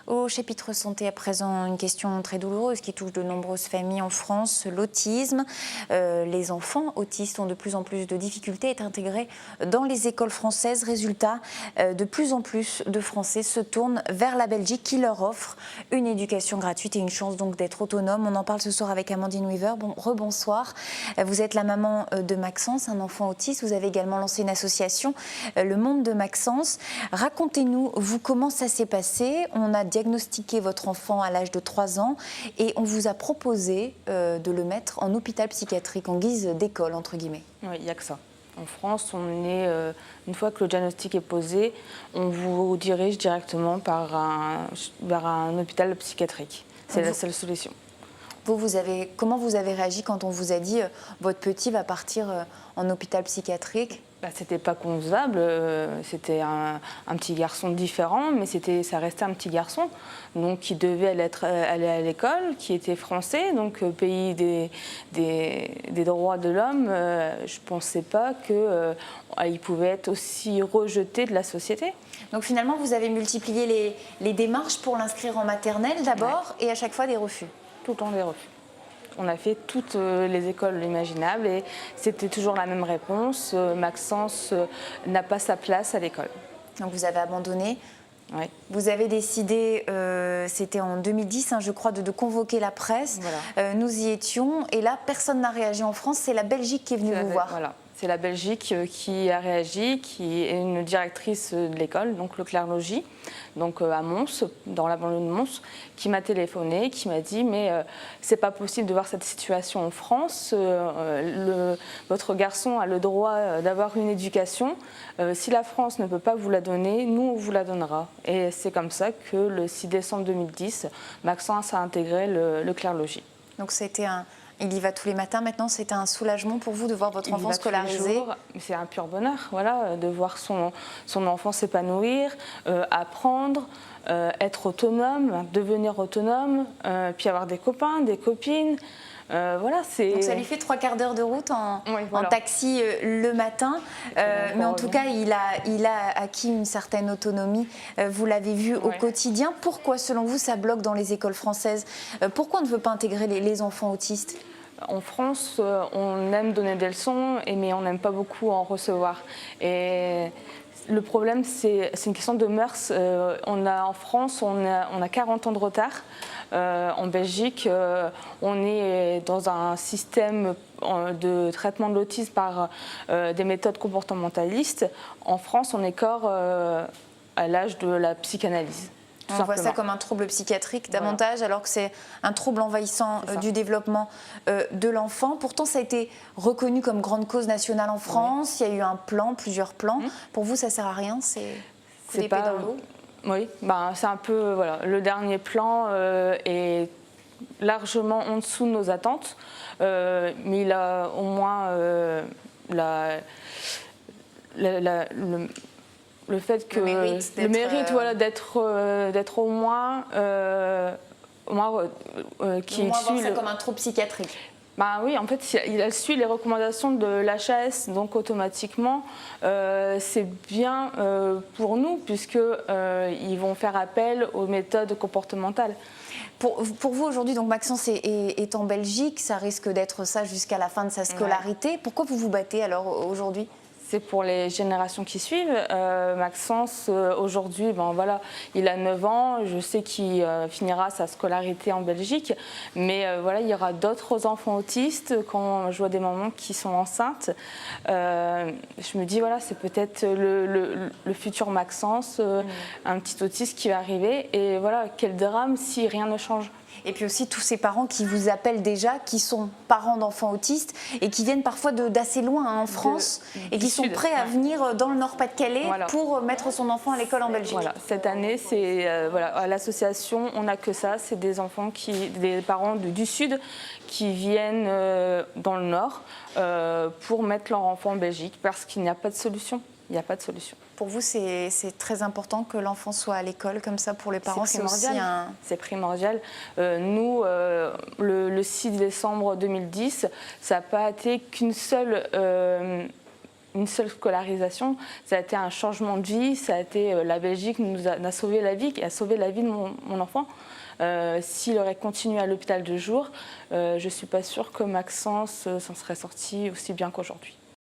Au chapitre santé, à présent, une question très douloureuse qui touche de nombreuses familles en France, l'autisme. Les enfants autistes ont de plus en plus de difficultés à être intégrés dans les écoles françaises. Résultat, de plus en plus de Français se tournent vers la Belgique qui leur offre une éducation gratuite et une chance donc d'être autonome. On en parle ce soir avec Amandine Weaver. Rebonsoir. Vous êtes la maman de Maxence, un enfant autiste. Vous avez également lancé une association, Le Monde de Maxence. Racontez-nous, vous, comment ça s'est passé? On a diagnostiqué votre enfant à l'âge de 3 ans et on vous a proposé de le mettre en hôpital psychiatrique, en guise d'école, entre guillemets. Oui, il n'y a que ça. En France, une fois que le diagnostic est posé, on vous dirige directement vers un hôpital psychiatrique. C'est la seule solution. Comment vous avez réagi quand on vous a dit votre petit va partir en hôpital psychiatrique? C'était pas concevable, c'était un petit garçon différent, mais ça restait un petit garçon, donc qui devait aller à l'école, qui était français, donc pays des droits de l'homme. Je pensais pas qu'il pouvait être aussi rejeté de la société. Donc finalement, vous avez multiplié les démarches pour l'inscrire en maternelle d'abord, et à chaque fois des refus. Tout le temps des refus. On a fait toutes les écoles imaginables et c'était toujours la même réponse. Maxence n'a pas sa place à l'école. Donc vous avez abandonné. Oui. Vous avez décidé, c'était en 2010, je crois, de convoquer la presse. Voilà. Nous y étions et là, personne n'a réagi en France. C'est la Belgique qui est venue vous voir. Voilà. C'est la Belgique qui a réagi, qui est une directrice de l'école, donc le Clerlogis, donc à Mons, dans la banlieue de Mons, qui m'a téléphoné, qui m'a dit mais c'est pas possible de voir cette situation en France. Votre garçon a le droit d'avoir une éducation. Si la France ne peut pas vous la donner, nous on vous la donnera. Et c'est comme ça que le 6 décembre 2010, Maxence a intégré le Clerlogis. Donc c'était il y va tous les matins maintenant, c'était un soulagement pour vous de voir votre enfant scolarisé? C'est un pur bonheur, voilà, de voir son enfant s'épanouir, apprendre, être autonome, devenir autonome, puis avoir des copains, des copines. Voilà, donc ça lui fait 3/4 d'heure de route en taxi le matin, mais en tout cas il a acquis une certaine autonomie, vous l'avez vu au quotidien. Pourquoi selon vous ça bloque dans les écoles françaises? Pourquoi on ne veut pas intégrer les enfants autistes? En France, on aime donner des leçons, mais on n'aime pas beaucoup en recevoir. Et le problème, c'est une question de mœurs. En France, on a 40 ans de retard. En Belgique, on est dans un système de traitement de l'autisme par des méthodes comportementalistes. En France, on est encore à l'âge de la psychanalyse. On voit ça comme un trouble psychiatrique davantage, alors que c'est un trouble envahissant du développement de l'enfant. Pourtant, ça a été reconnu comme grande cause nationale en France. Il y a eu un plan, plusieurs plans. Pour vous, ça ne sert à rien? C'est l'épée dans l'eau? Oui, c'est un peu... Voilà, le dernier plan est largement en dessous de nos attentes, mais il a au moins le fait que le mérite voilà, d'être au moins qui voir ça comme un trouble psychiatrique. Oui, en fait, il a su les recommandations de l'HAS, donc automatiquement, c'est bien pour nous, puisqu'ils vont faire appel aux méthodes comportementales. Pour vous aujourd'hui, donc Maxence est en Belgique, ça risque d'être ça jusqu'à la fin de sa scolarité. Pourquoi vous vous battez alors aujourd'hui? C'est pour les générations qui suivent. Maxence, aujourd'hui, voilà, il a 9 ans. Je sais qu'il finira sa scolarité en Belgique. Mais voilà, il y aura d'autres enfants autistes. Quand je vois des mamans qui sont enceintes, je me dis, voilà, c'est peut-être le futur Maxence, un petit autiste qui va arriver. Et voilà, quel drame si rien ne change. Et puis aussi tous ces parents qui vous appellent déjà, qui sont parents d'enfants autistes et qui viennent parfois d'assez loin en France et qui sont prêts à venir dans le Nord-Pas-de-Calais pour mettre son enfant à l'école en Belgique. Voilà, cette année, c'est à l'association, on n'a que ça, c'est des parents du Sud qui viennent dans le Nord pour mettre leur enfant en Belgique parce qu'il n'y a pas de solution. Il n'y a pas de solution. Pour vous, c'est très important que l'enfant soit à l'école, comme ça, pour les parents, c'est aussi un... C'est primordial. Nous, le 6 décembre 2010, ça n'a pas été qu'une seule une seule scolarisation, ça a été un changement de vie, ça a été la Belgique a sauvé la vie, qui a sauvé la vie de mon enfant. S'il aurait continué à l'hôpital de jour, je ne suis pas sûre que Maxence s'en serait sorti aussi bien qu'aujourd'hui.